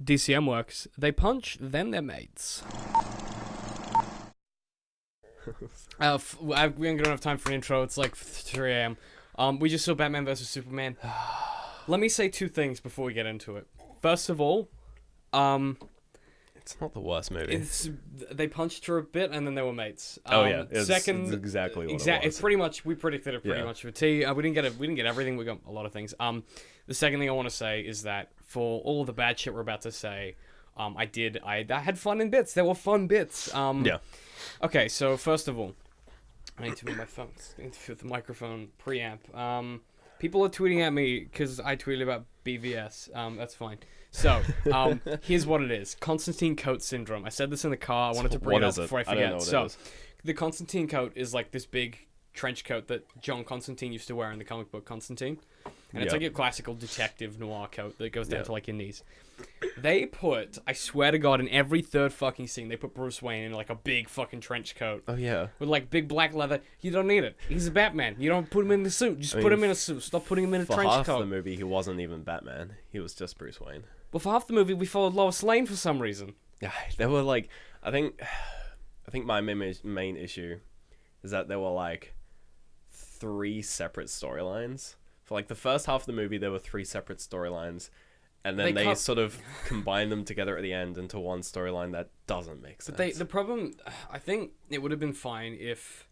DCM works. They punch, then they're mates. We ain't gonna have time for an intro. It's like 3 a.m. We just saw Batman vs Superman. Let me say two things before we get into it. First of all, it's not the worst movie. They punched for a bit and then they were mates. It's exactly what it was. It's pretty much, we predicted it pretty much for T. We didn't get everything. We got a lot of things. The second thing I want to say is that for all the bad shit we're about to say, I had fun in bits. There were fun bits. Yeah. Okay, so first of all, I need to move my phone with the microphone preamp. People are tweeting at me because I tweeted about BVS. That's fine. So, here's what it is. Constantine coat syndrome. I said this in the car. I wanted to bring it up before I forget. I don't know what it is. The Constantine coat is like this big trench coat that John Constantine used to wear in the comic book Constantine. And it's like a classical detective noir coat that goes down to like your knees. They put, I swear to God, in every third fucking scene, they put Bruce Wayne in like a big fucking trench coat. Oh, yeah. With like big black leather. You don't need it. He's a Batman. You don't put him in the suit. Just put him in a suit. Stop putting him in a trench coat. For half the movie, he wasn't even Batman. He was just Bruce Wayne. Well, for half the movie, we followed Lois Lane for some reason. Yeah, there were like, I think my main issue is that there were like 3 separate storylines. For like the first half of the movie, there were 3 separate storylines, and then they sort of combined them together at the end into one storyline that doesn't make sense. But the problem, I think it would have been fine if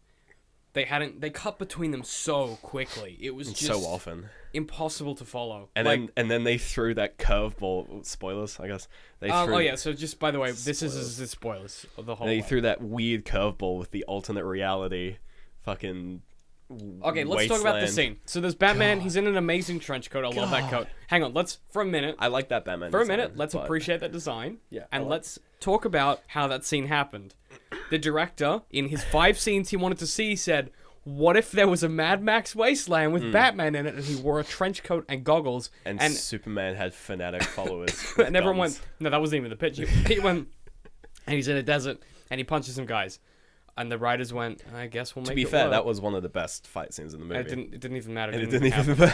they cut between them so quickly. It was just so often impossible to follow. And then they threw that curveball. Spoilers, I guess. So just by the way, this is the spoilers of the whole. They threw that weird curveball with the alternate reality, fucking. Okay, let's talk about the scene. So there's Batman. God. He's in an amazing trench coat. I love that coat. Hang on, for a minute. I like that Batman For design, a minute, let's appreciate that design. Yeah. And let's talk about how that scene happened. The director, in his 5 scenes he wanted to see, said, what if there was a Mad Max wasteland with Batman in it and he wore a trench coat and goggles? And Superman had fanatic followers. And everyone went, no, that wasn't even the pitch. He went, and he's in a desert and he punches some guys. And the writers went, I guess we'll make it To be fair, work. That was one of the best fight scenes in the movie. It didn't even matter. It didn't even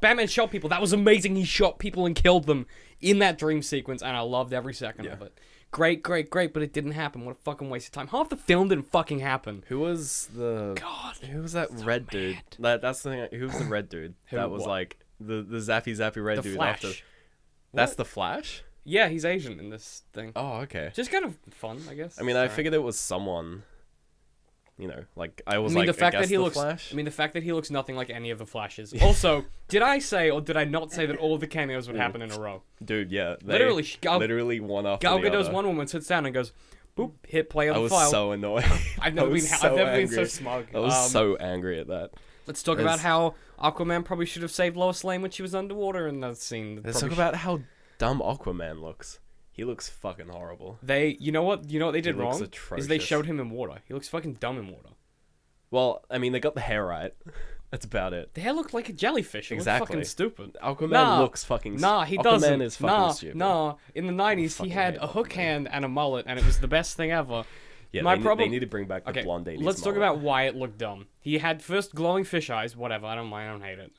Batman shot people. That was amazing. He shot people and killed them in that dream sequence, and I loved every second of it. Great, but it didn't happen. What a fucking waste of time. Half the film didn't fucking happen. Who was that red dude? That's the thing. Who was the red dude? That was like the zappy red dude. Flash. That's the Flash? Yeah, he's Asian in this thing. Oh, okay. Just kind of fun, I guess. I mean, I figured it was someone. You know, like I was the fact that he looks. Flash. I mean, the fact that he looks nothing like any of the Flashes. Also, did I say or did I not say that all of the cameos would happen in a row? Dude, yeah, literally one after Gal the other. Gadot's one woman sits down and goes, "Boop, hit play on the file." I was so annoyed. I've never been so smug. I was so angry at that. Let's talk about how Aquaman probably should have saved Lois Lane when she was underwater in that scene. Let's talk about how dumb Aquaman looks. He looks fucking horrible. You know what they did wrong? Atrocious. Is they showed him in water. He looks fucking dumb in water. Well, I mean, they got the hair right. That's about it. The hair looked like a jellyfish. It exactly. looked fucking stupid. Aquaman looks fucking... he doesn't. Aquaman is fucking stupid. In the 90s, he had a hook hand and a mullet, and it was the best thing ever. Yeah, they need to bring back the blonde 80s let's talk mullet. about why it looked dumb. He had first glowing fish eyes. Whatever, I don't mind. I don't hate it.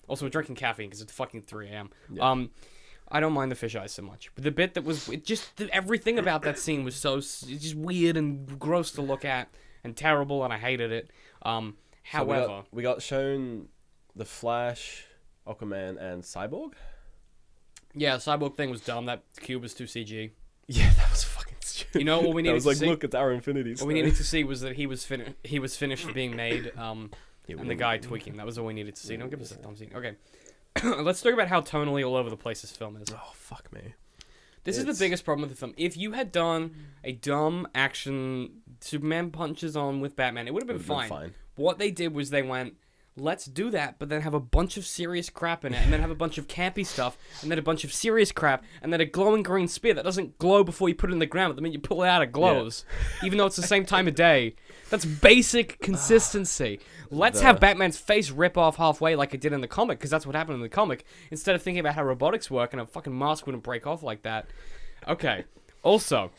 Also, we're drinking caffeine because it's fucking 3 a.m. Yeah. I don't mind the fish eyes so much. But the bit that was... everything about that scene was just weird and gross to look at and terrible, and I hated it. However... So we got shown the Flash, Aquaman, and Cyborg? Yeah, the Cyborg thing was dumb. That cube was too CG. Yeah, that was fucking stupid. You know what we needed to see? Look, it's our Infinity Stone. What we needed to see was that he was finished being made, and the guy tweaking. That was all we needed to see. Don't give us a dumb scene. Okay. Let's talk about how tonally all over the place this film is. Oh, fuck me. This is the biggest problem with the film. If you had done a dumb action Superman punches on with Batman, it would have been fine. What they did was they went, let's do that, but then have a bunch of serious crap in it, and then have a bunch of campy stuff, and then a bunch of serious crap, and then a glowing green spear that doesn't glow before you put it in the ground, but the minute you pull it out, it glows. Yeah. Even though it's the same time of day. That's basic consistency. Let's have Batman's face rip off halfway like it did in the comic, because that's what happened in the comic, instead of thinking about how robotics work and a fucking mask wouldn't break off like that. Okay. Also,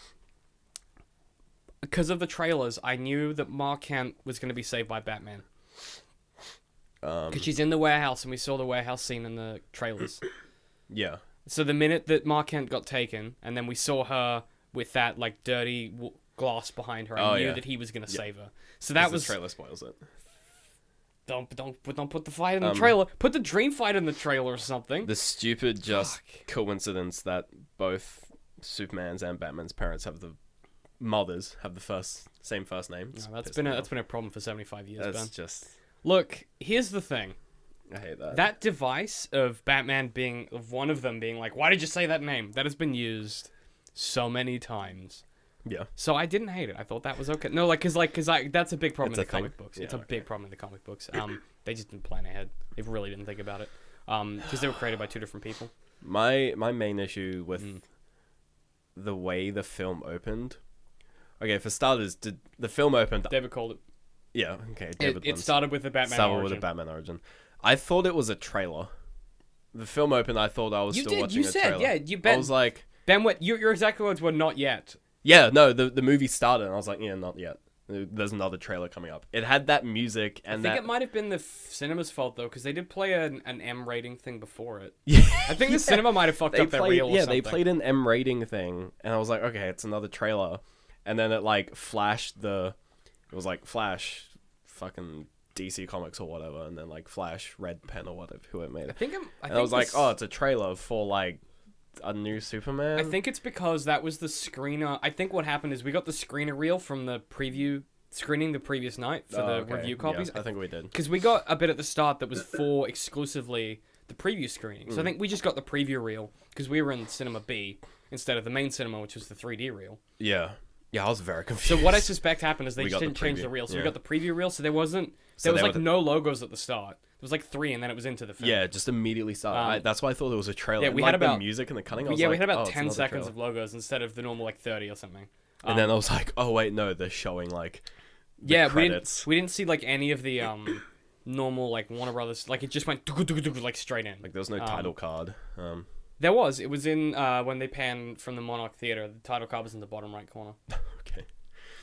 because of the trailers, I knew that Mark Kent was going to be saved by Batman. Because she's in the warehouse, and we saw the warehouse scene in the trailers. Yeah. So the minute that Mark Kent got taken, and then we saw her with that like dirty glass behind her, I knew that he was gonna save her. So that was the trailer spoils it. Don't put the fight in the trailer. Put the dream fight in the trailer or something. The stupid coincidence that both Superman's and Batman's parents have the same first name. No, that's been a problem for 75 years. That's Ben. just. Look, here's the thing. I hate that. That device of Batman one of them being like, why did you say that name? That has been used so many times. Yeah. So I didn't hate it. I thought that was okay. No, cause that's a big problem in the comic books. Yeah, It's a big problem in the comic books. They just didn't plan ahead. They really didn't think about it. Because they were created by two different people. My main issue with the way the film opened. Okay, for starters, the film opened. David called it. Yeah. Okay. It started with the Batman origin. With the Batman origin. I thought it was a trailer. The film opened. I thought I was still watching a trailer. Yeah, you bet. I was like, Ben, what your exact words were not yet. Yeah, no, the movie started, and I was like, yeah, not yet. There's another trailer coming up. It had that music, and I think it might have been the cinema's fault, though, because they did play an M rating thing before it. Yeah, I think the cinema might have fucked up their reel or something. Yeah, they played an M rating thing, and I was like, okay, it's another trailer. And then it, like, flashed it was like, Flash, fucking DC Comics or whatever, and then, like, Flash, Red Pen or whatever, who it made. I was like, oh, it's a trailer for, like, a new Superman. I think it's because that was the screener. I think what happened is we got the screener reel from the preview screening the previous night for the review copies. Yeah, I think we did. Because we got a bit at the start that was for exclusively the preview screening. So I think we just got the preview reel because we were in Cinema B instead of the main cinema, which was the 3D reel. Yeah. Yeah, I was very confused. So what I suspect happened is they just didn't change the reel. So we got the preview reel. So there was like no logos at the start. There was like 3, and then it was into the film. Yeah, just immediately started. That's why I thought it was a trailer. Yeah, we had about the music and the cutting. We had about 10 seconds of logos instead of the normal like 30 or something. And then I was like, oh wait, no, they're showing like credits. We didn't see like any of the normal like Warner Brothers. Like it just went like straight in. Like there was no title card. There was. It was in when they panned from the Monarch Theater. The title card was in the bottom right corner. Okay.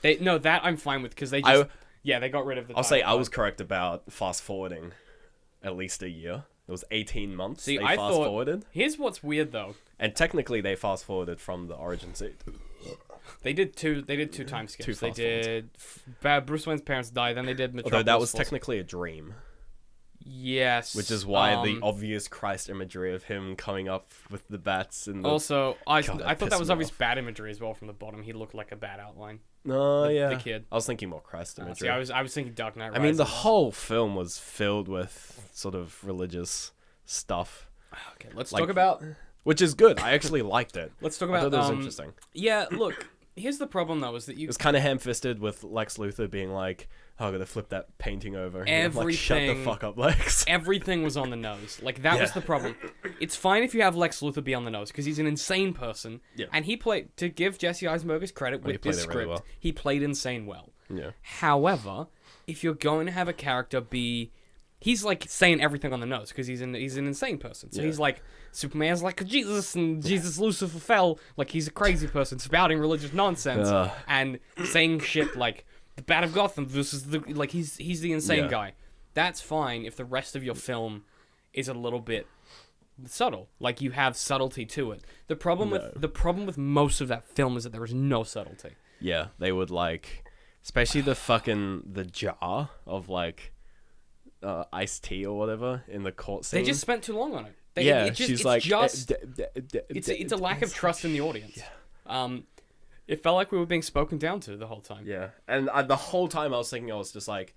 That I'm fine with because they just they got rid of the. I'll say I was correct about fast forwarding. At least a year. It was 18 months. See, I fast forwarded. Here's what's weird though. And technically, they fast forwarded from the origin suit. They did two time skips. They did Bruce Wayne's parents died. Then they did Metropolis. Although that was technically a dream. Yes. Which is why the obvious Christ imagery of him coming up with the bats and the... Also, I thought that was obvious bad imagery as well from the bottom. He looked like a bad outline. The kid. I was thinking more Christ imagery. I was thinking Dark Knight Rises. I mean, the whole film was filled with sort of religious stuff. Okay, let's talk about... Which is good. I actually liked it. Let's talk about... I thought that was interesting. Yeah, look, here's the problem, though, is that you... It was kind of ham-fisted with Lex Luthor being like, oh, I'm gonna flip that painting over. Everything... Like, shut the fuck up, Lex. Everything was on the nose. Like, that was the problem. It's fine if you have Lex Luthor be on the nose, because he's an insane person. Yeah. And he played... To give Jesse Eisenberg's credit with this script, really he played insane well. Yeah. However, if you're going to have a character be... He's, like, saying everything on the nose, because he's an insane person. So he's like... Superman's like Jesus, and Jesus Lucifer fell. Like, he's a crazy person spouting religious nonsense and saying shit like the Bat of Gotham versus the like. He's the insane guy. That's fine if the rest of your film is a little bit subtle. Like you have subtlety to it. The problem with most of that film is that there is no subtlety. Yeah, they would like, especially the jar of like iced tea or whatever in the court scene. They just spent too long on it. She's like, it's a lack of trust in the audience. Yeah. It felt like we were being spoken down to the whole time. Yeah, and the whole time I was thinking, I was just like,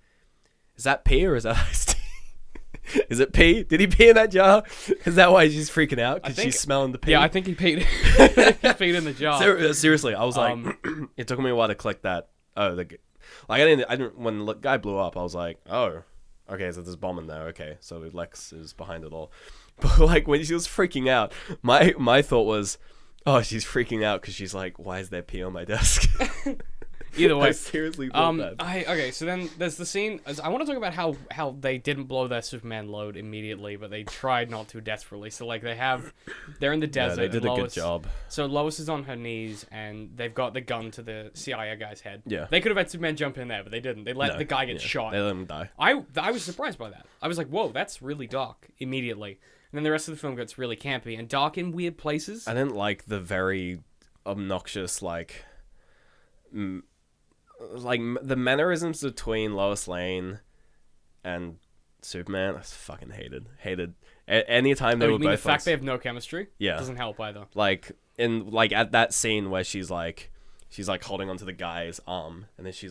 is that pee or is that iced tea? Is it pee? Did he pee in that jar? Is that why she's freaking out? Because she's smelling the pee? Yeah, I think he peed. He peed in the jar. Seriously, I was like, it took me a while to click that. Oh, I didn't. When the guy blew up, I was like, oh, okay, so there's a bomb in there. Okay, so Lex is behind it all. But like when she was freaking out, my thought was, oh, she's freaking out because she's like, why is there pee on my desk? Either way, I seriously thought that. Okay, so then there's the scene. I want to talk about how they didn't blow their Superman load immediately, but they tried not to desperately. So like they're in the desert. Yeah, they did a good job. So Lois is on her knees, and they've got the gun to the CIA guy's head. Yeah. They could have had Superman jump in there, but they didn't. They let the guy get shot. They let him die. I was surprised by that. I was like, whoa, that's really dark immediately. then the rest of the film gets really campy and dark in weird places. I didn't like the very obnoxious the mannerisms between Lois Lane and Superman. I fucking hated. Anytime they were both. The fact they have no chemistry. Yeah, doesn't help either. At that scene where she's holding onto the guy's arm, and then she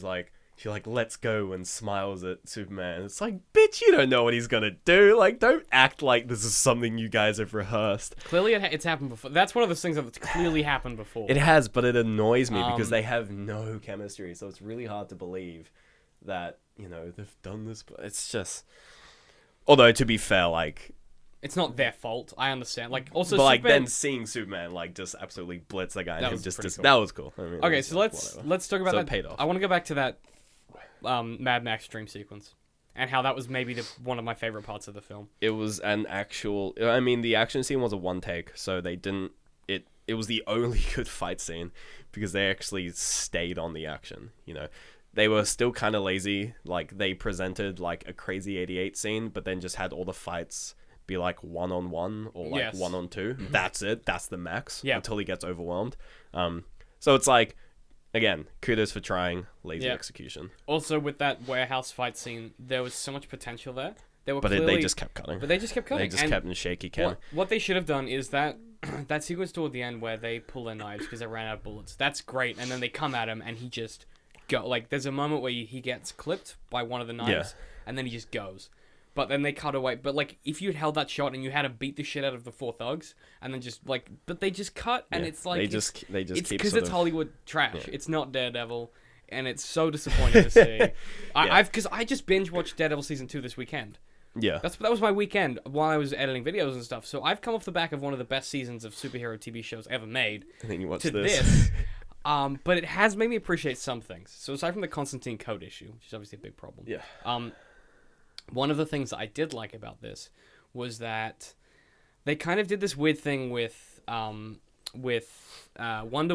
lets go and smiles at Superman. It's like, bitch, you don't know what he's gonna do. Like, don't act like this is something you guys have rehearsed. Clearly, it's happened before. That's one of those things that's clearly happened before. It has, but it annoys me because they have no chemistry. So it's really hard to believe that, they've done this. But it's just... Although, to be fair, it's not their fault. I understand. Also, but Superman... then seeing Superman just absolutely blitz the guy, that and was just cool. that was cool. I mean, okay, so let's talk about that. It paid off. I want to go back to that Mad Max dream sequence and how that was maybe one of my favorite parts of the film. It was an actual... I mean, the action scene was a one take, so they didn't... It was the only good fight scene because they actually stayed on the action. They were still kind of lazy. They presented a Crazy 88 scene, but then just had all the fights be 1-on-1 or 1-on-2. Mm-hmm. That's it. That's the max until he gets overwhelmed. So it's again, kudos for trying. Lazy execution. Also, with that warehouse fight scene, there was so much potential there. They just kept cutting. They just kept cutting. They just kept in shaky cam. What they should have done is that sequence toward the end where they pull their knives because they ran out of bullets. That's great. And then they come at him and he just go. There's a moment where he gets clipped by one of the knives and then he just goes. But then they cut away. But if you had held that shot and you had to beat the shit out of the four thugs and then just but they just cut and it's they just it's keep because it's Hollywood trash. Yeah. It's not Daredevil, and it's so disappointing to see. Because I just binge watched Daredevil season 2 this weekend. Yeah, that was my weekend while I was editing videos and stuff. So I've come off the back of one of the best seasons of superhero TV shows ever made. I think you watched to this. But it has made me appreciate some things. So aside from the Constantine code issue, which is obviously a big problem. Yeah. One of the things that I did like about this was that they kind of did this weird thing with Wonder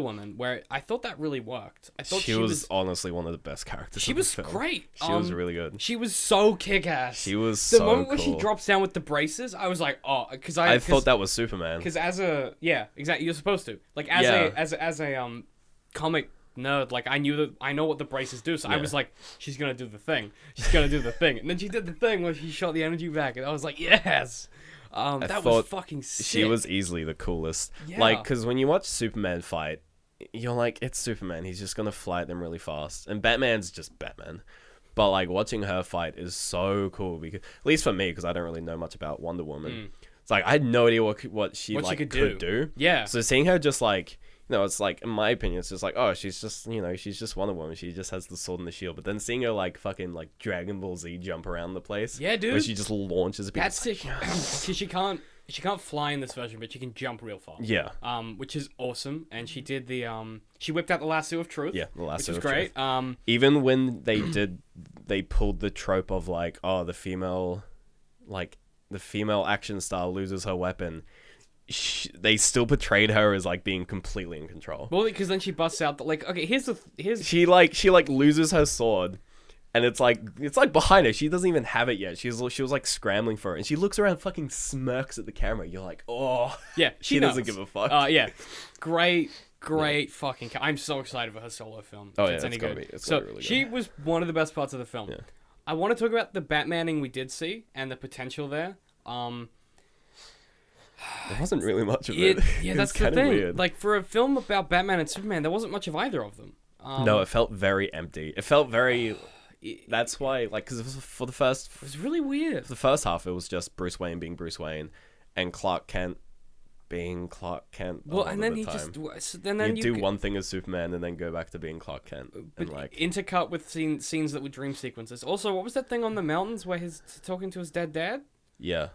Woman, where I thought that really worked. I thought she was honestly one of the best characters. She was great. She was really good. She was so kick-ass. She was the moment where she drops down with the braces, I was like, oh, because I thought that was Superman. Because exactly, you're supposed to as a comic nerd, I know what the braces do, so I was like, she's gonna do the thing, and then she did the thing where she shot the energy back, and I was like, yes. That was fucking sick. She was easily the coolest. Because when you watch Superman fight, you're like, it's Superman. He's just gonna fly at them really fast, and Batman's just Batman. But watching her fight is so cool because, at least for me, because I don't really know much about Wonder Woman. It's I had no idea what she could do. Yeah. So seeing her just it's in my opinion, it's just oh, she's just, she's just Wonder Woman. She just has the sword and the shield. But then seeing her fucking Dragon Ball Z jump around the place. Yeah, dude. Where she just launches people. That's sick. She can't fly in this version, but she can jump real fast. Yeah. Which is awesome. And she did she whipped out the lasso of truth. Yeah, the lasso of truth. Which is great. Even when they pulled the trope of the female action star loses her weapon. They still portrayed her as being completely in control. Well, because then she busts out she loses her sword, and it's behind her. She doesn't even have it yet. She was scrambling for it, and she looks around, fucking smirks at the camera. You're like, oh yeah, she doesn't give a fuck. Yeah, great fucking. I'm so excited for her solo film. Oh yeah, it's gonna be really good. She was one of the best parts of the film. Yeah. I want to talk about the Batmaning we did see and the potential there. There wasn't really much of it. Yeah, that's the thing. Weird. For a film about Batman and Superman, there wasn't much of either of them. No, it felt very empty. It felt very... That's why, because for the first... It was really weird. For the first half, it was just Bruce Wayne being Bruce Wayne and Clark Kent being Clark Kent. Well, and then you do one thing as Superman and then go back to being Clark Kent. But intercut with scenes that were dream sequences. Also, what was that thing on the mountains where he's talking to his dead dad? Yeah.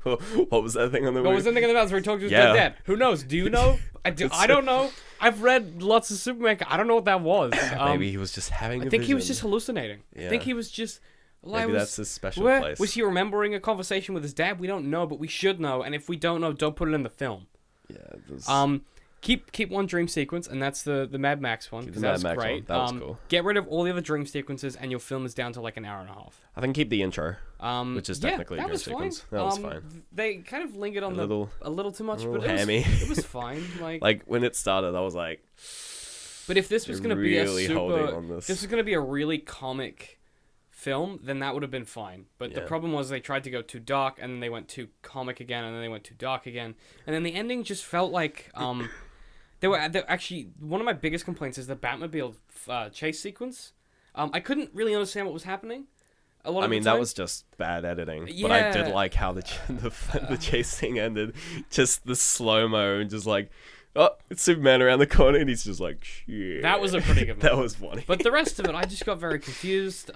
What was that thing on the What was that thing on the mountains where he talked to his dead dad? Who knows? Do you know? I don't know. I've read lots of Superman. I don't know what that was. Maybe he was just having I think he was just hallucinating. Yeah. I think he was just... Maybe that's his special place. Was he remembering a conversation with his dad? We don't know, but we should know. And if we don't know, don't put it in the film. Yeah. keep one dream sequence, and that's the Mad Max one. Keep the That's Mad Max great. one. That was cool. Get rid of all the other dream sequences, and your film is down to like an hour and a half. I think keep the intro, which is technically that a dream was sequence. fine. That was fine. They kind of lingered on a little too much, but hammy. it was fine. Like when it started, I was like, but if this was going to be a really holding on this. if this was going to be a really comic film, then that would have been fine. But the problem was they tried to go too dark, and then they went too comic again, and then they went too dark again, and then the ending just felt like they actually, one of my biggest complaints is the Batmobile chase sequence. I couldn't really understand what was happening. I mean, that was just bad editing. Yeah. But I did like how the chase scene ended. Just the slow-mo and just like, oh, it's Superman around the corner, and he's just like, shit. That was a pretty good one. That was funny. But the rest of it, I just got very confused.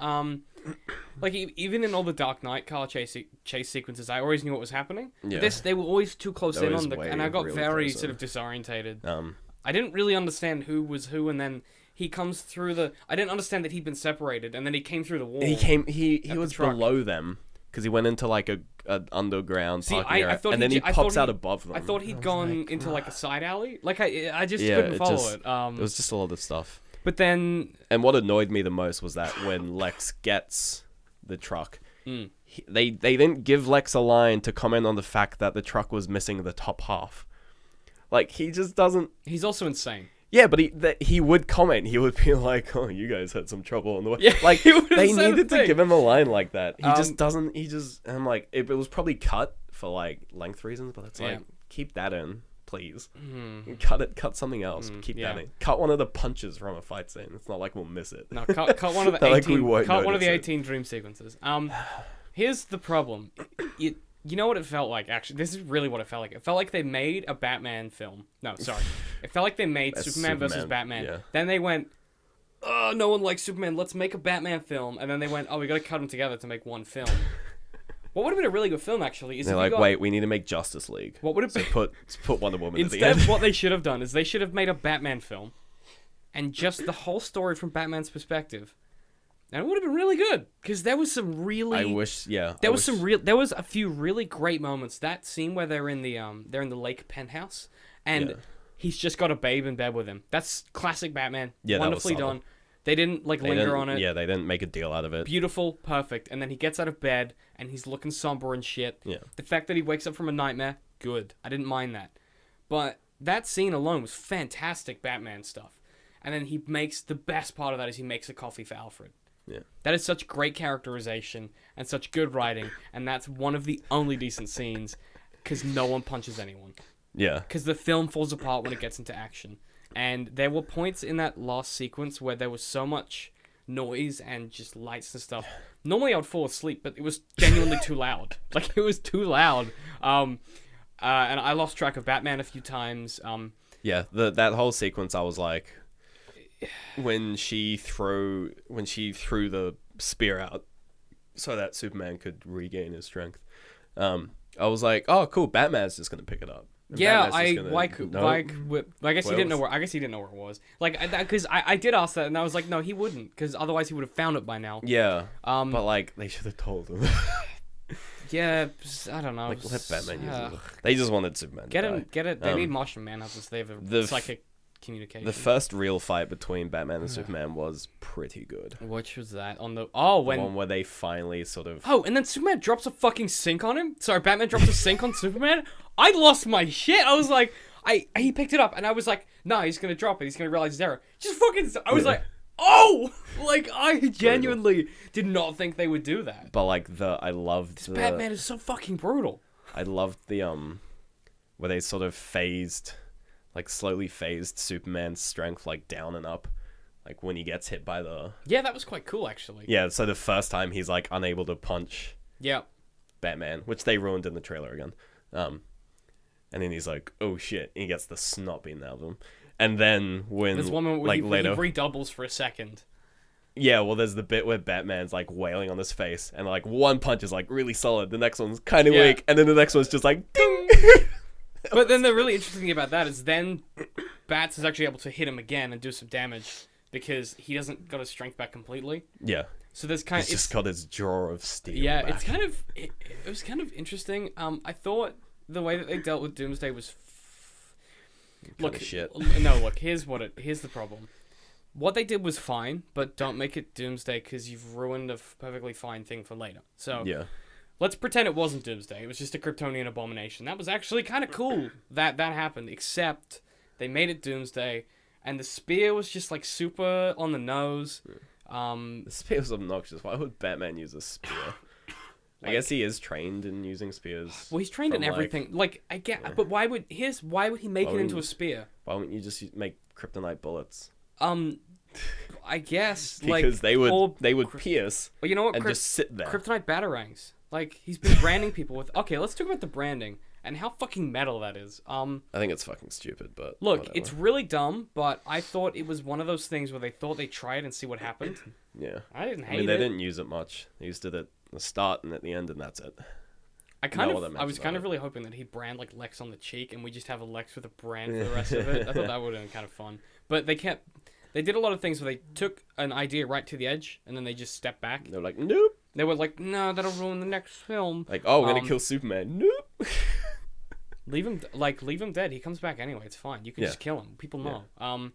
Like, even in all the Dark Knight car chase sequences, I always knew what was happening. Yeah. They were always too close in on and I got really very sort of disorientated. I didn't really understand who was who, and then he comes through I didn't understand that he'd been separated, and then he came through the wall. He was below them, because he went into like a underground parking area, and then he pops out above them. I thought he'd gone into like a side alley. Like I just couldn't follow it. It was just a lot of stuff. But then, and what annoyed me the most was that when Lex gets the truck, they didn't give Lex a line to comment on the fact that the truck was missing the top half. Like, he just doesn't. He's also insane. Yeah, but he would comment. He would be like, "Oh, you guys had some trouble on the way." Yeah, like they needed to give him a line like that. He just doesn't. And I'm like, it was probably cut for like length reasons, but it's like, keep that in, please. Cut something else. Keep that in. Cut one of the punches from a fight scene. It's not like we'll miss it. No, cut one of the 18. Cut one of the 18 dream sequences. Here's the problem. You know what it felt like, actually? This is really what it felt like. It felt like they made a Batman film. No, sorry. It felt like they made Superman versus Batman. Yeah. Then they went, oh, no one likes Superman. Let's make a Batman film. And then they went, oh, we got to cut them together to make one film. What would have been a really good film, actually, is they're like, wait, we need to make Justice League. What would it be? Put Wonder Woman at the end. Instead, what they should have done is they should have made a Batman film and just the whole story from Batman's perspective. And it would have been really good, because there was some really. There was a few really great moments. That scene where they're in the lake penthouse, and he's just got a babe in bed with him. That's classic Batman. Yeah, wonderfully done. They didn't linger on it. Yeah, they didn't make a deal out of it. Beautiful, perfect. And then he gets out of bed and he's looking somber and shit. Yeah. The fact that he wakes up from a nightmare, good. I didn't mind that. But that scene alone was fantastic Batman stuff. And then the best part of that is he makes a coffee for Alfred. Yeah. That is such great characterization and such good writing, and that's one of the only decent scenes, because no one punches anyone. Yeah. Because the film falls apart when it gets into action. And there were points in that last sequence where there was so much noise and just lights and stuff. Normally I would fall asleep, but it was genuinely too loud. Like, it was too loud. And I lost track of Batman a few times. Yeah, that whole sequence, I was like... When she threw the spear out so that Superman could regain his strength, I was like, "Oh, cool! Batman's just gonna pick it up." And yeah, I guess he didn't know where. I guess he didn't know where it was. Like, because I did ask that, and I was like, "No, he wouldn't," because otherwise he would have found it by now. Yeah. But like, they should have told him. Yeah, I don't know. Like, let Batman use it. They just wanted Superman. Get it. They need Martian Manhunter so they have a psychic communication. The first real fight between Batman and Superman was pretty good. Which was that? The one where they finally sort of... Oh, and then Superman drops a fucking sink on him? Sorry, Batman drops a sink on Superman? I lost my shit. I was like... He picked it up, and I was like, no, he's gonna drop it. He's gonna realize his error. Just fucking... I was like, oh! Like, I genuinely did not think they would do that. But, like, I loved... This Batman is so fucking brutal. I loved the, where they sort of slowly phased Superman's strength, like, down and up. Like, when he gets hit by the... Yeah, that was quite cool, actually. Yeah, so the first time he's, like, unable to punch... Yeah. Batman, which they ruined in the trailer again. And then he's like, oh, shit. And he gets the snot beaten out of him. And then when... There's one moment where he redoubles for a second. Yeah, well, there's the bit where Batman's, like, wailing on his face. And, like, one punch is, like, really solid. The next one's kind of weak. And then the next one's just like, ding! But then the really interesting thing about that is then Bats is actually able to hit him again and do some damage because he hasn't got his strength back completely. Yeah. So there's he's just got his jaw of steel. Yeah, back. It's kind of it was kind of interesting. I thought the way that they dealt with Doomsday was Look, shit. No, look. Here's the problem. What they did was fine, but don't make it Doomsday because you've ruined a perfectly fine thing for later. So Yeah. let's pretend it wasn't Doomsday. It was just a Kryptonian abomination. That was actually kind of cool that happened, except they made it Doomsday, and the spear was just like super on the nose. The spear was obnoxious. Why would Batman use a spear? I guess he is trained in using spears. Well, he's trained in everything. Like I get, but why would he make it into a spear? Why wouldn't you just make kryptonite bullets? I guess because like, they would pierce. Well, you know what? And just sit there. Kryptonite batarangs. Like he's been branding people with. Okay, let's talk about the branding and how fucking metal that is. I think it's fucking stupid, but look, whatever. it's really dumb. But I thought it was one of those things where they thought they'd try it and see what happened. Yeah, I didn't hate it. I mean, they didn't use it much. They used it at the start and at the end, and that's it. I was kind of really hoping that he'd brand like Lex on the cheek, and we just have a Lex with a brand for the rest of it. I thought that would have been kind of fun. But they did a lot of things where they took an idea right to the edge, and then they just stepped back. They were like, nope. They were like, no, that'll ruin the next film. Like, oh, we're gonna kill Superman. Nope. leave him dead. He comes back anyway. It's fine. You can just kill him. People know. Yeah.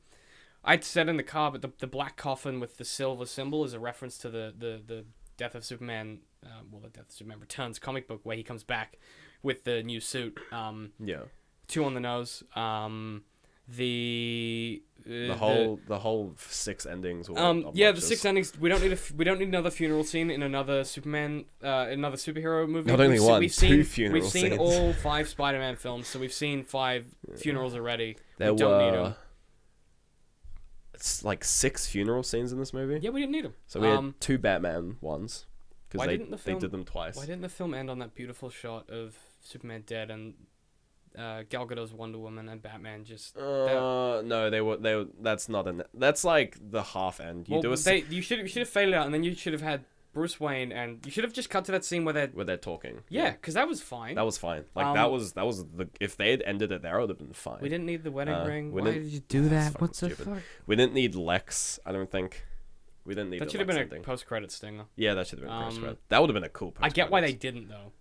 I'd said in the car, but the black coffin with the silver symbol is a reference to the Death of Superman. The Death of Superman Returns comic book where he comes back with the new suit. Yeah. 2 on the nose. The whole 6 endings were the 6 endings. We don't need another funeral scene in another Superman another superhero movie. Not only one, two funeral scenes. We've seen scenes. all 5 Spider-Man films, so we've seen 5 funerals already. There we don't need them. It's like 6 funeral scenes in this movie. Yeah, we didn't need them. So we had 2 Batman ones because they did them twice. Why didn't the film end on that beautiful shot of Superman dead and Gal Gadot's Wonder Woman and Batman just? No, they were. That's not that's like the half end. You should have faded out, and then you should have had Bruce Wayne, and you should have just cut to that scene where they're talking. Yeah, because that was fine. That was fine. Like that was if they had ended it there, it would have been fine. We didn't need the wedding ring. Why did you do that? What's the fuck? We didn't need Lex. I don't think. We didn't need that. Should have been a post-credit stinger. Yeah, that should have been a post-credit. That would have been a cool post-credit. I get why they didn't though.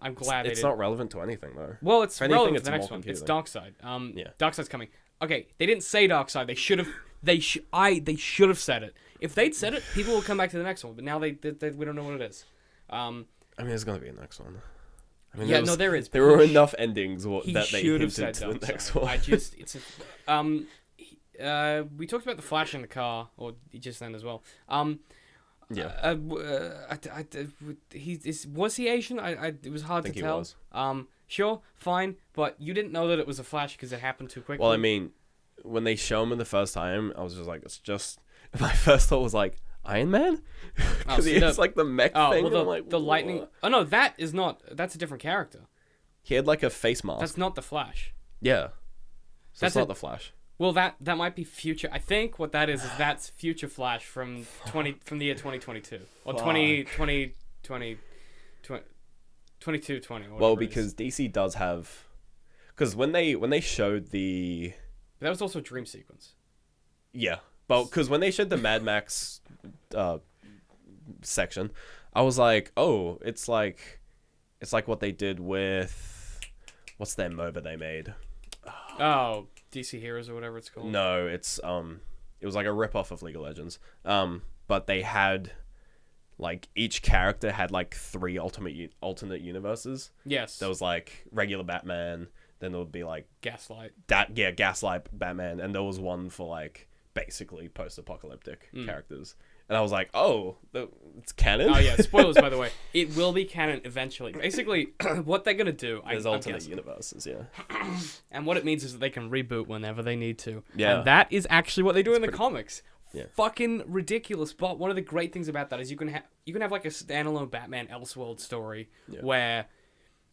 I'm glad it's not relevant to anything though. Well, it's relevant to the next one. It's Darkseid. Yeah. Darkseid's coming. Okay, they didn't say Darkseid. They should have. They should have said it. If they'd said it, people will come back to the next one. But now we don't know what it is. I mean, there's gonna be a next one. I mean, there is. There were enough endings that they hinted said to the next one. one. We talked about the Flash in the car, or just then as well. Yeah. Was he Asian? It was hard to tell. He was. Sure, fine, but you didn't know that it was a Flash because it happened too quickly. Well, I mean, when they show him the first time, I was just like, it's just. My first thought was like, Iron Man, because it's like the mech thing. Well, the lightning. Oh no, that is not. That's a different character. He had like a face mask. That's not the Flash. Yeah. So that's not the Flash. Well, that might be future. I think what that is that's future Flash from the year 2022 or 2020. 2220. Well, because DC does have, because when they showed the, but that was also a dream sequence. Yeah, but because when they showed the Mad Max section, I was like, oh, it's like what they did with, what's their MOBA they made? Oh, DC Heroes or whatever it's called. No, it was like a rip-off of League of Legends. But they had, like, each character had like 3 alternate universes. Yes. There was like regular Batman, then there would be like Gaslight. Gaslight Batman, and there was one for like basically post-apocalyptic characters. And I was like, oh, it's canon? Oh, yeah. Spoilers, by the way. It will be canon eventually. Basically, what they're going to do... There's alternate universes, yeah. And what it means is that they can reboot whenever they need to. Yeah. And that is actually what they do in the comics. Yeah. Fucking ridiculous. But one of the great things about that is you can have like a standalone Batman Elseworld story where,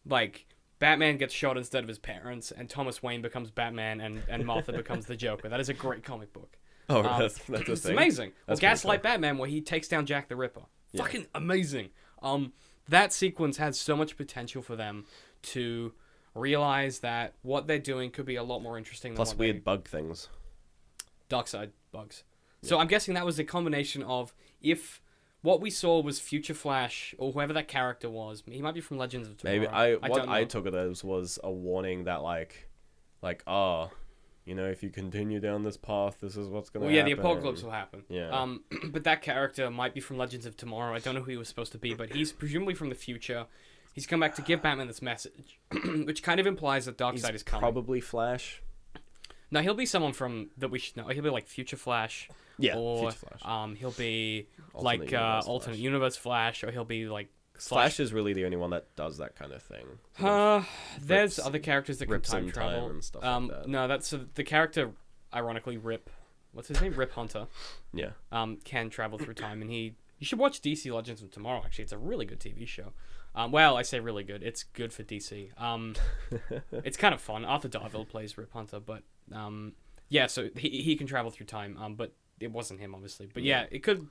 like, Batman gets shot instead of his parents, and Thomas Wayne becomes Batman, and Martha becomes the Joker. That is a great comic book. Oh, that's a it's thing. amazing. That's Gaslight cool. Batman, where he takes down Jack the Ripper. Yeah. Fucking amazing. That sequence has so much potential for them to realize that what they're doing could be a lot more interesting. Plus than weird bug things. Darkseid bugs. Yeah. So I'm guessing that was a combination of if what we saw was Future Flash or whoever that character was. He might be from Legends of Tomorrow. Maybe I took it as was a warning that like like, oh, if you continue down this path, this is what's gonna Well, yeah, happen. the apocalypse will happen. Yeah. But that character might be from Legends of Tomorrow. I don't know who he was supposed to be, but he's presumably from the future. He's come back to give Batman this message, which kind of implies that Darkseid is coming. Probably Flash. No, he'll be someone that we should know. He'll be like Future Flash. Yeah, or, Future Flash. He'll be Alternate Universe Alternate Flash. Universe Flash, or he'll be like Flash is really the only one that does that kind of thing. There's other characters that can rips time in travel. time and stuff like that. No, that's the character. Ironically, Rip. What's his name? Rip Hunter. Yeah. Can travel through time, and you should watch DC Legends of Tomorrow. Actually, it's a really good TV show. Well, I say really good. It's good for DC. It's kind of fun. Arthur Darvill plays Rip Hunter, but yeah, so he can travel through time. But it wasn't him, obviously. But yeah, it could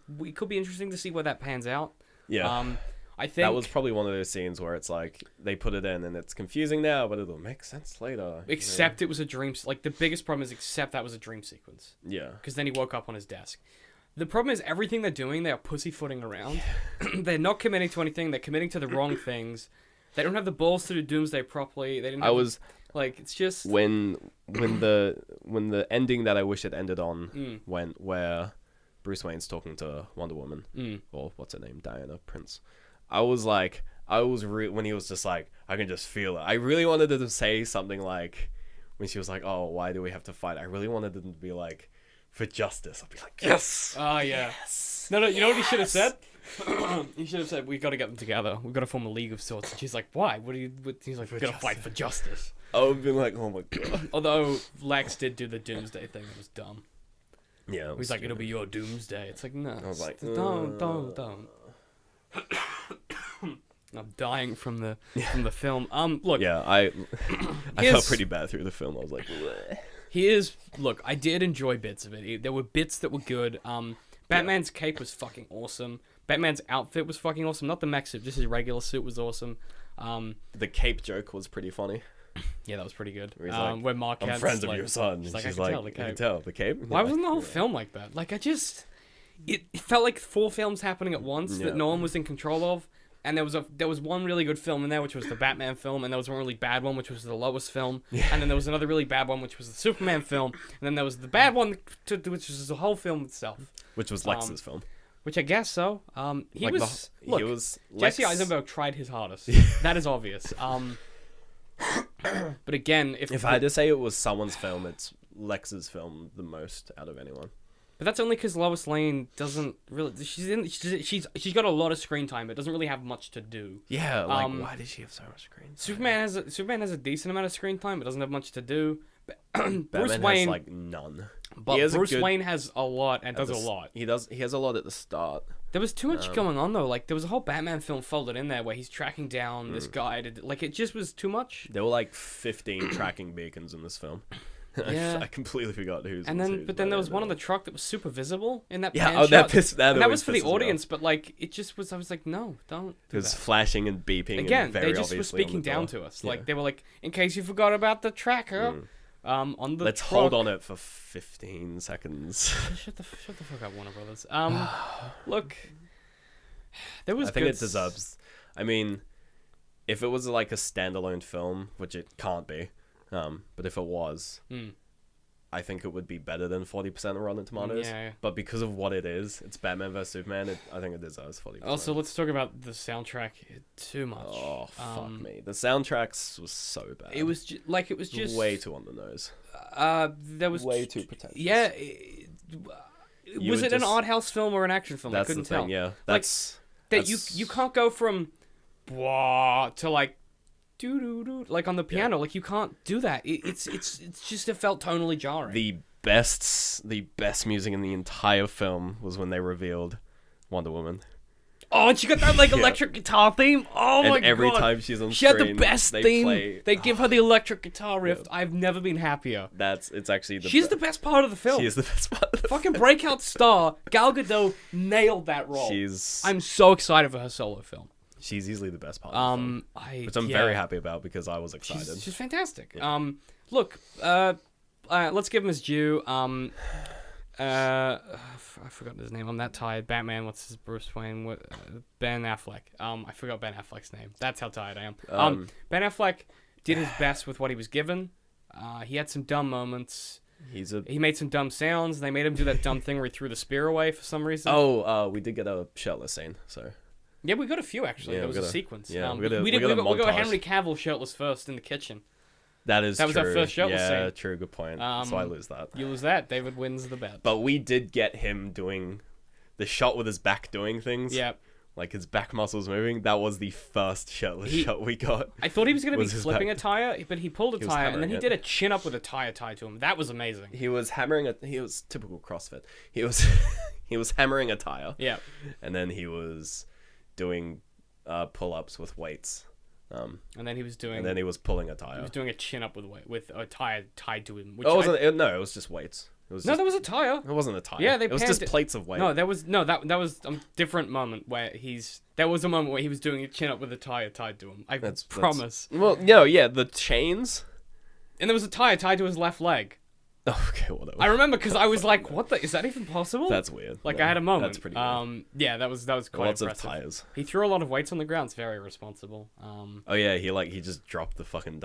be interesting to see where that pans out. Yeah. I think that was probably one of those scenes where it's like they put it in and it's confusing now, but it'll make sense later. Except it was a dream. Like the biggest problem is except that was a dream sequence. Yeah. Because then he woke up on his desk. The problem is everything they're doing, they are pussyfooting around. They're not committing to anything. They're committing to the wrong things. They don't have the balls to do Doomsday properly. They didn't. It's just when the ending that I wish it ended on went where Bruce Wayne's talking to Wonder Woman or what's her name, Diana Prince. When he was just like, I can just feel it. I really wanted to say something like, when she was like, oh, why do we have to fight? I really wanted them to be like, for justice. I'd be like, yes. Oh yeah. Yes. No. You know what he should have said? He should have said, "We got to get them together. We've got to form a league of sorts." And she's like, "Why? He's like, "We're gonna fight for justice." I would have been like, "Oh my god." Although Lex did do the Doomsday thing, it was dumb. Yeah. He's like, "It'll be your Doomsday." It's like, no. I was like, don't. I'm dying from the film. Look. Yeah, I felt pretty bad through the film. I was like, bleh. Look, I did enjoy bits of it. There were bits that were good. Batman's cape was fucking awesome. Batman's outfit was fucking awesome. Not the mech suit, just his regular suit was awesome. The cape joke was pretty funny. Yeah, that was pretty good. Where he's like, where Mark I'm friends of your son. She's like, I can tell the cape. Why wasn't the whole film like that? Like, it felt like 4 films happening at once that no one was in control of. And there was one really good film in there, which was the Batman film, and there was one really bad one, which was the Lois film, and then there was another really bad one, which was the Superman film, and then there was the bad one, which was the whole film itself. Which was Lex's film. Which I guess so. Jesse Eisenberg tried his hardest. That is obvious. But again, if I had to say it was someone's film, it's Lex's film the most out of anyone. But that's only because Lois Lane doesn't really. She's got a lot of screen time, but doesn't really have much to do. Yeah, why does she have so much screen time? Superman has a decent amount of screen time, but doesn't have much to do. Bruce Wayne has none. But Bruce Wayne has a lot and does a lot. He has a lot at the start. There was too much going on though. Like there was a whole Batman film folded in there where he's tracking down this guy. It just was too much. There were like 15 tracking beacons in this film. Yeah. I completely forgot who's. But then there was one on the truck that was super visible in that. Yeah, that was for the audience, but like it just was. I was like, no, don't. It was flashing and beeping. Again, and very they just were speaking down to us. Yeah. Like they were like, in case you forgot about the tracker, on the. Let's truck. hold on it for 15 seconds. Shut the fuck up, Warner Brothers. Look, there was. I think it deserves. I mean, if it was like a standalone film, which it can't be. But if it was, I think it would be better than 40% of Rotten Tomatoes. Yeah. But because of what it is, it's Batman vs Superman. I think it deserves 40%. Also, let's talk about the soundtrack. Too much. Oh fuck me! The soundtracks was so bad. It was just way too on the nose. There was way too pretentious. Yeah. Was it an art house film or an action film? That's I couldn't the thing. tell. Yeah, that's you can't go from blah to like. Like on the piano, like you can't do that. It's just it felt tonally jarring. The best music in the entire film was when they revealed Wonder Woman. Oh, and she got that electric guitar theme. Oh my god! And every time she's on she screen, had the best theme. They give her the electric guitar riff. Yeah. I've never been happier. It's actually she's the best part of the film. She is the best part of the fucking breakout star. Gal Gadot nailed that role. I'm so excited for her solo film. She's easily the best part of the film, which I'm very happy about because I was excited. She's fantastic. Yeah. Look, let's give him his due. I've forgotten his name. I'm that tired. Batman. What's his Bruce Wayne? Ben Affleck. I forgot Ben Affleck's name. That's how tired I am. Ben Affleck did his best with what he was given. He had some dumb moments. He made some dumb sounds. They made him do that dumb thing where he threw the spear away for some reason. we did get a shirtless scene, so. Yeah, we got a few actually. Yeah, there was a sequence. Yeah, we got Henry Cavill shirtless first in the kitchen. That was our first shirtless scene. Yeah, true, good point. So I lose that. You lose that. David wins the bet. But we did get him doing the shot with his back doing things. Yeah. Like his back muscles moving. That was the first shirtless shot we got. I thought he was going to be flipping a tire, but he pulled a tire and then he it. did a chin up with a tire tied to him. That was amazing. He was hammering he was typical CrossFit. He was he was hammering a tire. Yeah. And then he was doing pull-ups with weights. And then he was doing. And then he was pulling a tire. He was doing a chin up with a tire tied to him. Which no, it was just weights. There was a tire. It wasn't a tire. Yeah, it was just plates of weight. No, that was a different moment where there was a moment where he was doing a chin up with a tire tied to him. I promise. Well, no, yeah, the chains. And there was a tire tied to his left leg. Oh, okay, whatever. I remember because I was like, "What the? Is that even possible?" That's weird. Like I had a moment. That's pretty weird. Yeah, that was quite Lots impressive. of tires. He threw a lot of weights on the ground. It's very responsible. Oh yeah, he just dropped the fucking.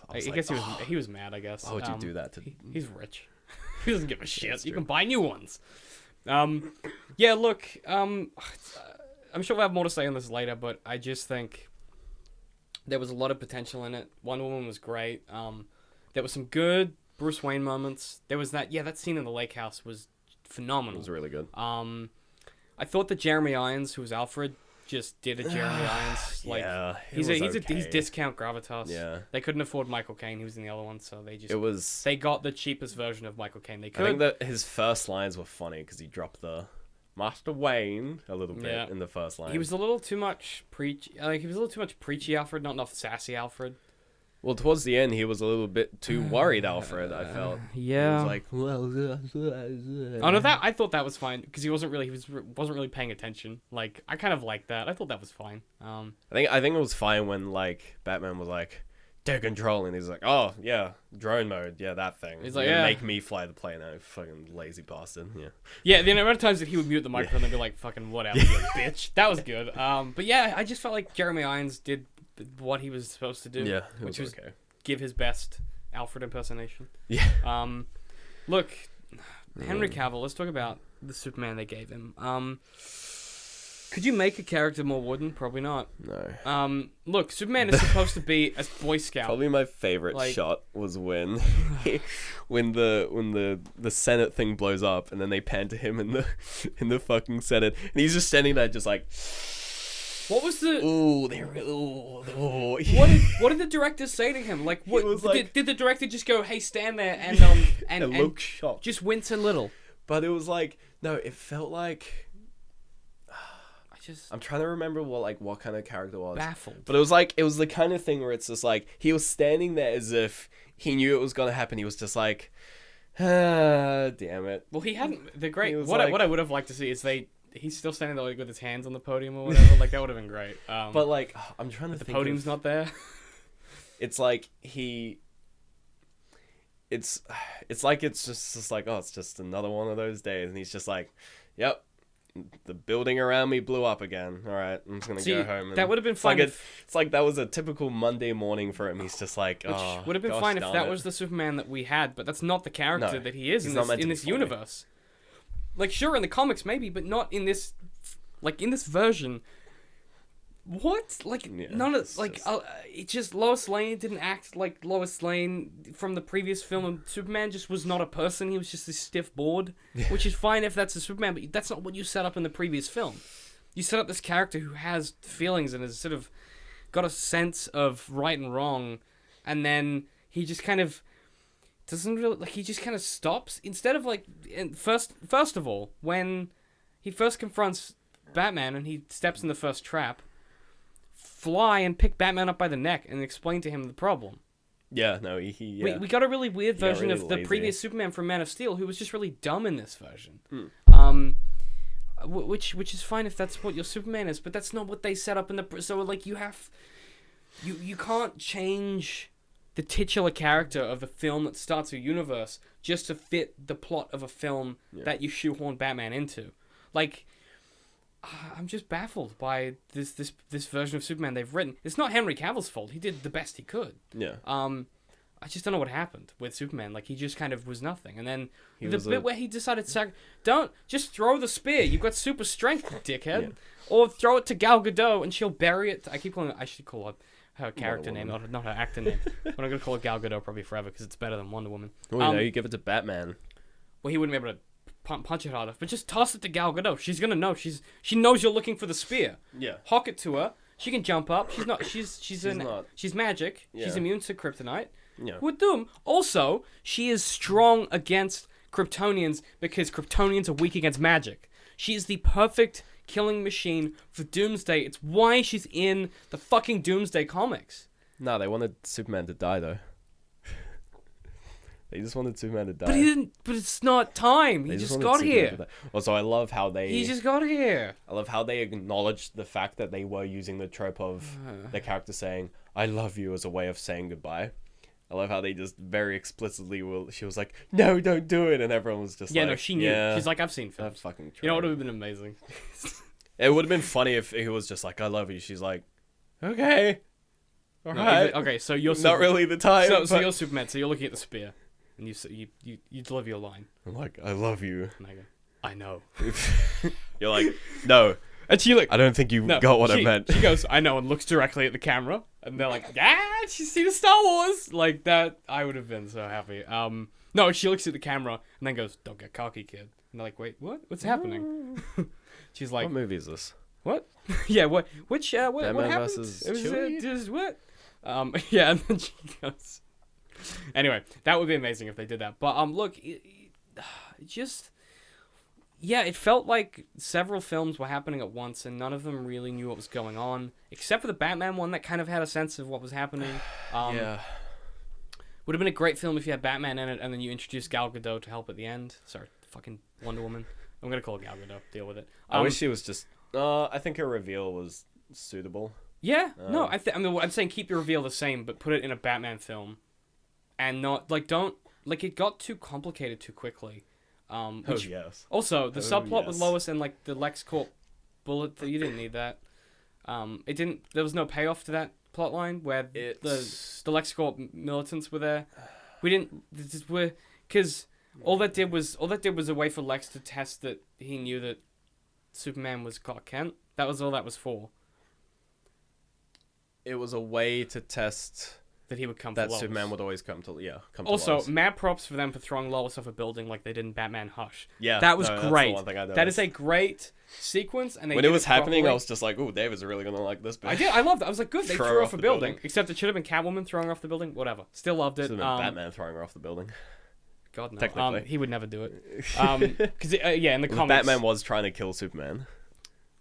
I guess he was mad. I guess. Why would you do that to? He's rich. He doesn't give a shit. You can buy new ones. Yeah. Look. I'm sure we'll have more to say on this later, but I just think there was a lot of potential in it. Wonder Woman was great. There was some good Bruce Wayne moments. There was that scene in the lake house was phenomenal. It was really good. I thought that Jeremy Irons, who was Alfred, just did a Jeremy Irons. Like, yeah, he's discount gravitas. Yeah, they couldn't afford Michael Caine. He was in the other one, so they got the cheapest version of Michael Caine they could. I think that his first lines were funny because he dropped the Master Wayne a little bit in the first line. He was a little too much preachy. Like he was a little too much preachy Alfred, not enough sassy Alfred. Well, towards the end, he was a little bit too worried, Alfred. I felt. Yeah. He was like, oh no, I thought that was fine because he wasn't really paying attention. Like I kind of liked that. I thought that was fine. I think it was fine when like Batman was like, take control, and he's like, oh yeah, drone mode, yeah, that thing. He's like, yeah, make me fly the plane now, fucking lazy bastard. Yeah. Yeah, the amount of times that he would mute the microphone and be like, fucking whatever, you bitch. That was good. But yeah, I just felt like Jeremy Irons did what he was supposed to do. Yeah, which was okay. Give his best Alfred impersonation. Yeah. Look, Henry Cavill. Let's talk about the Superman they gave him. Could you make a character more wooden? Probably not. No. Look, Superman is supposed to be a Boy Scout. Probably my favorite shot was when the Senate thing blows up and then they pan to him in the fucking Senate and he's just standing there just like. What was the? What did the director say to him? Like, what did the director just go, "Hey, stand there and look shocked, just wince a little"? But it was like, no, it felt like. I'm trying to remember what kind of character it was. Baffled. But it was the kind of thing where it's just like he was standing there as if he knew it was gonna happen. He was just like, damn it. Well, he hadn't. The great. What I would have liked to see is he's still standing there like with his hands on the podium or whatever. Like that would have been great. But like I'm trying to think. The podium's not there. It's like it's like it's just like, oh, it's just another one of those days, and he's just like, yep. The building around me blew up again. All right, I'm just gonna go home. That would have been fun. It's like that was a typical Monday morning for him. He's just like, which would have been fine if that was the Superman that we had, but that's not the character that he is in this universe. Like, sure, in the comics maybe, but not in this. Like in this version. What? Like none of it just Lois Lane didn't act like Lois Lane from the previous film, and Superman just was not a person. He was just this stiff board, which is fine if that's a Superman, but that's not what you set up in the previous film. You set up this character who has feelings and has sort of got a sense of right and wrong, and then he just kind of doesn't really he just kind of stops instead of first of all when he first confronts Batman and he steps in the first trap. Fly and pick Batman up by the neck and explain to him the problem. Yeah, no, yeah. We got a really weird version of the previous Superman from Man of Steel, who was just really dumb in this version. Which is fine if that's what your Superman is, but that's not what they set up in the. So like you can't change the titular character of the film that starts a universe just to fit the plot of a film that you shoehorn Batman into, like. I'm just baffled by this version of Superman they've written. It's not Henry Cavill's fault. He did the best he could. Yeah. I just don't know what happened with Superman. Like, he just kind of was nothing. And then the was bit where he decided to don't just throw the spear. You've got super strength, dickhead. Yeah. Or throw it to Gal Gadot and she'll bury it. I should call her character name, not her actor name. But I'm gonna call it Gal Gadot probably forever because it's better than Wonder Woman. Well, you give it to Batman. Well, he wouldn't be able to punch it harder. But just toss it to Gal Gadot. She's gonna know. She knows you're looking for the spear. Yeah. Hock it to her. She can jump up. She's magic. Yeah. She's immune to kryptonite. Yeah. Would do 'em. Also, she is strong against Kryptonians because Kryptonians are weak against magic. She is the perfect killing machine for Doomsday. It's why she's in the fucking Doomsday comics. No, they wanted Superman to die though. They just wanted Superman to die. But he didn't. But it's not time. He just got here. Also, I love how they. He just got here. I love how they acknowledged the fact that they were using the trope of the character saying "I love you" as a way of saying goodbye. I love how they just very explicitly she was like, "No, don't do it," and everyone was just like, no, she knew. Yeah, she's like, "I've seen films." Fucking you know what would have been amazing? It would have been funny if he was just like, "I love you." She's like, "Okay, all right." Okay, so you're not really the time. So you're Superman. So you're looking at the spear, and you deliver your line. I'm like, "I love you." And I go, "I know." You're like, "No." And she like, I don't think you got what I meant. She goes, "I know," and looks directly at the camera, and they're like, she's seen Star Wars like that. I would have been so happy. No, she looks at the camera and then goes, "Don't get cocky, kid." And they're like, "Wait, what? What's happening?" She's like, "What movie is this?" What? Yeah, what? Which? What Batman happened? versus It was Chewie? just what? Yeah, and then she goes. Anyway, that would be amazing if they did that. But look, it felt like several films were happening at once, and none of them really knew what was going on, except for the Batman one that kind of had a sense of what was happening. Yeah. Would have been a great film if you had Batman in it, and then you introduced Gal Gadot to help at the end. Sorry, fucking Wonder Woman. I'm gonna call it Gal Gadot. Deal with it. I wish she was just. I think her reveal was suitable. Yeah. No, I mean, I'm saying keep your reveal the same, but put it in a Batman film, and not it got too complicated too quickly. Yes. Also, the subplot with Lois and like the LexCorp bullet, you didn't need that. It didn't. There was no payoff to that plot line where the LexCorp militants were there. We didn't. Because all that did was a way for Lex to test that he knew that Superman was Clark Kent. That was all that was for. It was a way to test that he would come that to Lois. Superman would always come to also, Lois. mad props for them for throwing Lois off a building like they did in Batman Hush. Yeah, that was great. That's the one thing I noticed. That is a great sequence, and when it was happening, I was just like, "Oh, David's really gonna like this bit." I loved it. I was like, "Good, they threw her off a building." Except it should have been Catwoman throwing her off the building. Whatever, still loved it. Should have been Batman throwing her off the building. God no, technically, he would never do it. Because in the comics, Batman was trying to kill Superman.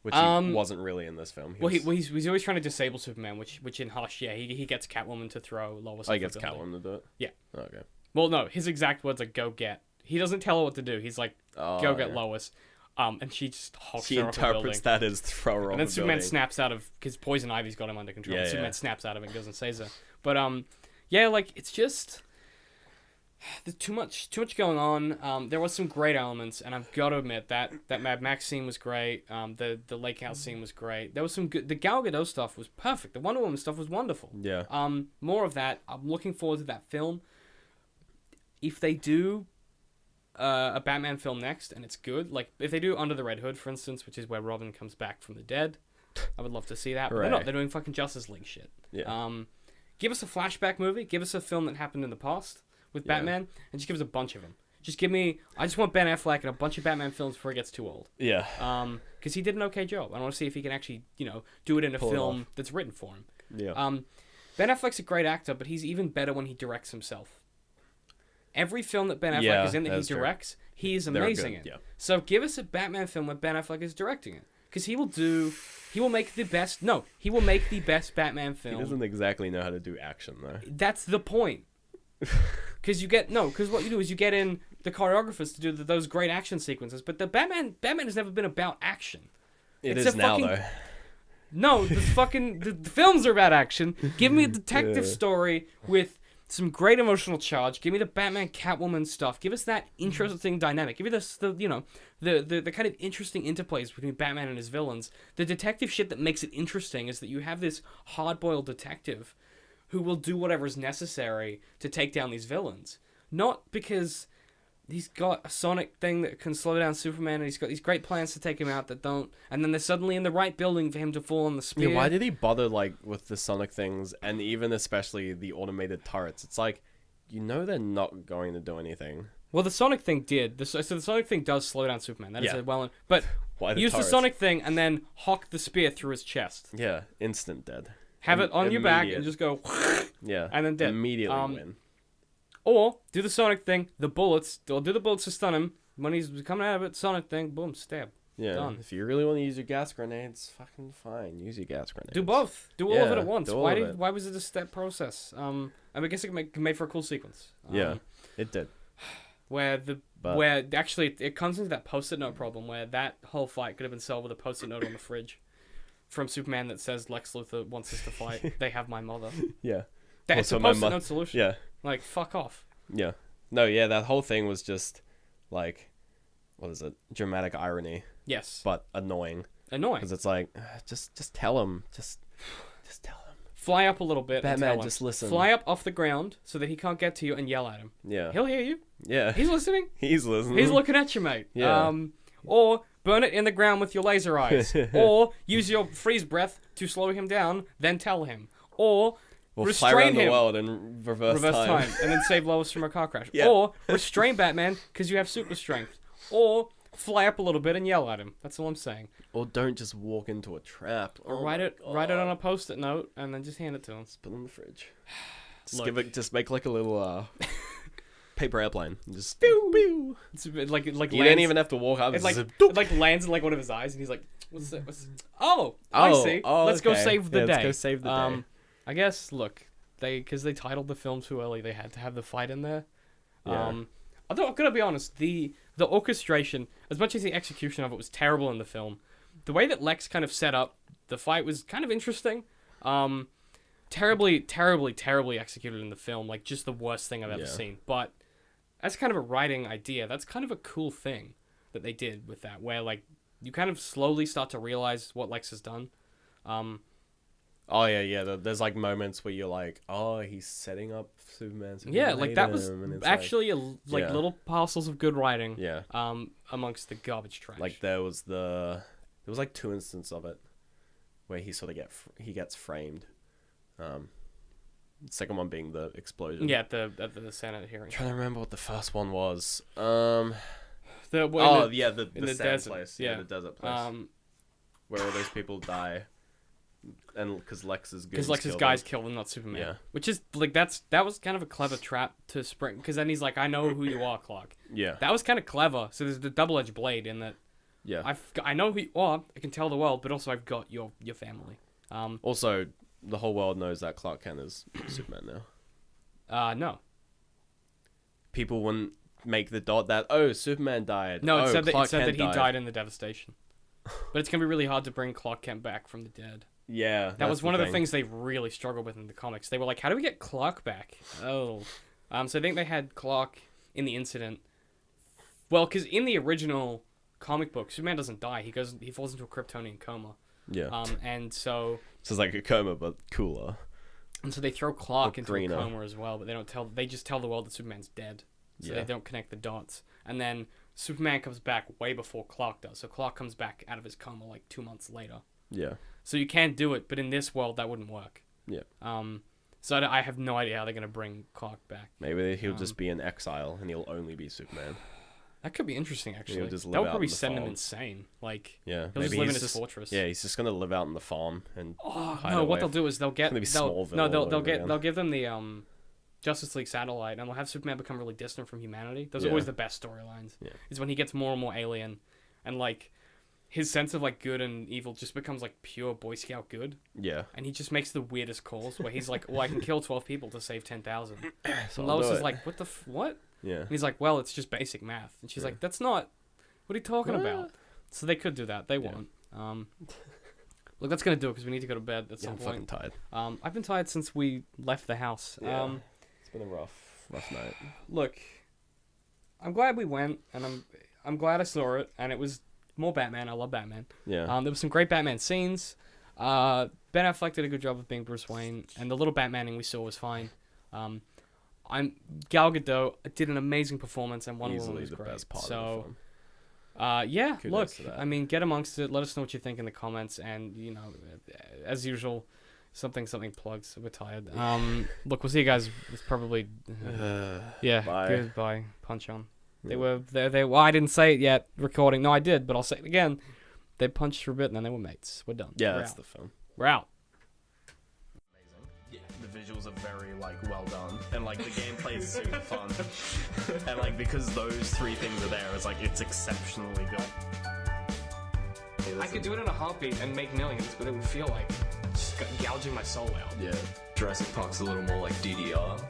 Which he wasn't really in this film. He's always trying to disable Superman, which in Hush, he gets Catwoman to throw Lois off the building. He gets Catwoman to do it? Yeah. Oh, okay. Well, no, his exact words are, "Go get." He doesn't tell her what to do. He's like, "Go get Lois." And she just hulks her off the building. She interprets that as throw her off the building. And then Superman snaps out of... Because Poison Ivy's got him under control. Yeah, Superman snaps out of it and goes and saves her. But, it's just... There's too much going on. There was some great elements, and I've got to admit that Mad Max scene was great. The lake house scene was great. There was some good. The Gal Gadot stuff was perfect. The Wonder Woman stuff was wonderful. Yeah. More of that. I'm looking forward to that film. If they do a Batman film next, and it's good, like if they do Under the Red Hood, for instance, which is where Robin comes back from the dead, I would love to see that. But they're not. They're doing fucking Justice League shit. Yeah. Give us a flashback movie. Give us a film that happened in the past with Batman, and just give us a bunch of them. I just want Ben Affleck in a bunch of Batman films before he gets too old. Yeah. Because he did an okay job. I want to see if he can actually, do it in a film that's written for him. Yeah. Ben Affleck's a great actor, but he's even better when he directs himself. Every film that Ben Affleck is in that he directs, he is amazing in. Yeah. So give us a Batman film where Ben Affleck is directing it. Because he will make the best Batman film. He doesn't exactly know how to do action, though. That's the point. Because what you do is you get in the choreographers to do those great action sequences, but the Batman has never been about action. It is now, though. No, the films are about action. Give me a detective story with some great emotional charge. Give me the Batman Catwoman stuff. Give us that interesting dynamic. Give me the kind of interesting interplays between Batman and his villains. The detective shit that makes it interesting is that you have this hard-boiled detective who will do whatever is necessary to take down these villains. Not because he's got a sonic thing that can slow down Superman, and he's got these great plans to take him out that don't, and then they're suddenly in the right building for him to fall on the spear. Yeah, why did he bother, like, with the sonic things, and even especially the automated turrets? It's like, you know they're not going to do anything. Well, the sonic thing did. So the sonic thing does slow down Superman. That is Yeah. but Why the use turrets? the sonic thing and then hock the spear through his chest. Yeah, instant dead. Have it on your back Immediate. and just go, Yeah, and then dead. Immediately win. Or do the sonic thing, the bullets, or do the bullets to stun him. When he's coming out of it, sonic thing, boom, stab. Yeah, done. if you really want to use your gas grenades, fucking fine. Use your gas grenades. Do both. Do all of it Yeah, at once. do all of it. Why was it a step process? I guess it made for a cool sequence. Yeah, it did. Where But- actually it comes into that post-it note problem where that whole fight could have been solved with a post-it note on the fridge from Superman that says Lex Luthor wants us to fight. They have my mother. Yeah. That's a Also, my post-it note solution. Yeah. Like, fuck off. Yeah. No, yeah, that whole thing was just, like, what is it? Dramatic irony, Yes. but annoying. Annoying. Because it's like, just tell him. Just tell him. Fly up a little bit. Batman, and tell him. just listen. Fly up off the ground so that he can't get to you and yell at him. Yeah. He'll hear you. Yeah. He's listening. He's listening. He's looking at you, mate. Yeah. Or burn it in the ground with your laser eyes. Or use your freeze breath to slow him down, then tell him. Or We'll fly around restrain the him. world and reverse time. And then save Lois from a car crash. Yeah. Or restrain Batman because you have super strength. Or fly up a little bit and yell at him. That's all I'm saying. Or don't just walk into a trap. Or Oh write my it on God. a post-it note and then just hand it to him. Put it in the fridge. Just Look. give it. Just make like a little paper airplane. Just pew pew. It's a bit like You lands, don't even have to walk up. It It's like just it like lands in like one of his eyes and he's like, "What's that? Oh, I see. oh, Let's go okay. save the Yeah, day. let's go save the day. I guess. Look, because they titled the film too early, they had to have the fight in there. Yeah. Although I'm gonna be honest, the orchestration, as much as the execution of it was terrible in the film, the way that Lex kind of set up the fight was kind of interesting. Terribly, terribly, terribly executed in the film, like just the worst thing I've ever Yeah. seen. But as kind of a writing idea, that's kind of a cool thing that they did with that, where like you kind of slowly start to realize what Lex has done. Oh yeah. There's like moments where you're like, oh, he's setting up Superman. So Yeah, he'll like hate that was him, and it's actually Yeah. little parcels of good writing. yeah. Amongst the garbage trash. Like there was like two instances of it where he sort of gets framed. The second one being the explosion. yeah, at the Senate hearing. I'm trying to remember what the first one was. The The the sand desert, place. yeah. The desert place. Where all those people die, and because Lex's guys killed him, not Superman. Yeah. Which is like that was kind of a clever trap to spring, because then he's like, I know who you are, Clark. Yeah. That was kind of clever. So there's the double-edged blade in that. Yeah. I know who you are. I can tell the world, but also I've got your family. Also, the whole world knows that Clark Kent is Superman now. No. People wouldn't make the dot that Superman died. No, it said Clark that Kent he died in the devastation. But it's gonna be really hard to bring Clark Kent back from the dead. Yeah, That was one of the things they really struggled with in the comics. They were like, how do we get Clark back? So I think they had Clark in the incident. Well, because in the original comic book, Superman doesn't die. He falls into a Kryptonian coma. Yeah. And so So it's like a coma, but cooler. they throw Clark Or into greener. a coma as well, but they just tell the world that Superman's dead. So Yeah. they don't connect the dots. And then Superman comes back way before Clark does. So Clark comes back out of his coma like 2 months later. Yeah. So you can do it, but in this world that wouldn't work. Yeah. So I have no idea how they're gonna bring Clark back. Maybe he'll just be in exile and he'll only be Superman. That could be interesting, actually. just live That would out probably in the send him farm. insane. Like, Yeah. he'll just live in his fortress. Yeah, he's just gonna live out in the farm and Oh hide no! What away. they'll do is they'll get gonna be they'll Smallville no they'll all they'll over get again. they'll give them the Justice League satellite, and they'll have Superman become really distant from humanity. Those are Yeah. always the best storylines. Yeah. Is when he gets more and more alien, and like his sense of like good and evil just becomes like pure Boy Scout good, Yeah. and he just makes the weirdest calls where he's like, "Well, I can kill 12 people to save 10,000." So And I'll Lois do is it. like, "What the what?" Yeah. And he's like, "Well, it's just basic math." And she's like, "That's not. What are you talking about?" So they could do that. They Yeah. won't. Look, that's gonna do it because we need to go to bed at Yeah, some I'm fucking point. tired. I've been tired since we left the house. Yeah. It's been a rough night. Look, I'm glad we went, and I'm glad I saw it, and it was more Batman. I love Batman. Yeah. There was some great Batman scenes. Ben Affleck did a good job of being Bruce Wayne, and the little Batmaning we saw was fine. Gal Gadot did an amazing performance, and Wonder Woman was the great. best part so, of the film. Yeah, Kudos look, to that. I mean, get amongst it. Let us know what you think in the comments, and as usual, something plugs. We're tired. Look, we'll see you guys. It's probably yeah. Bye. Goodbye. Punch on. They were they. Well, I didn't say it yet. Recording. No, I did, but I'll say it again. They punched for a bit, and then they were mates. We're done. Yeah, We're that's out. the film. We're out. Yeah, the visuals are very well done, and the gameplay is super fun, and because those three things are there, it's exceptionally good. I could do it in a heartbeat and make millions, but it would feel like just gouging my soul out. Yeah, Jurassic Park's a little more like DDR.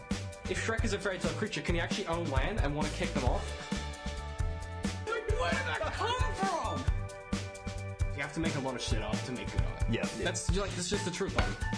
If Shrek is a fairy tale creature, can he actually own land and want to kick them off? Where did that come from? You have to make a lot of shit up to make good art. Yeah. That's just the truth of it.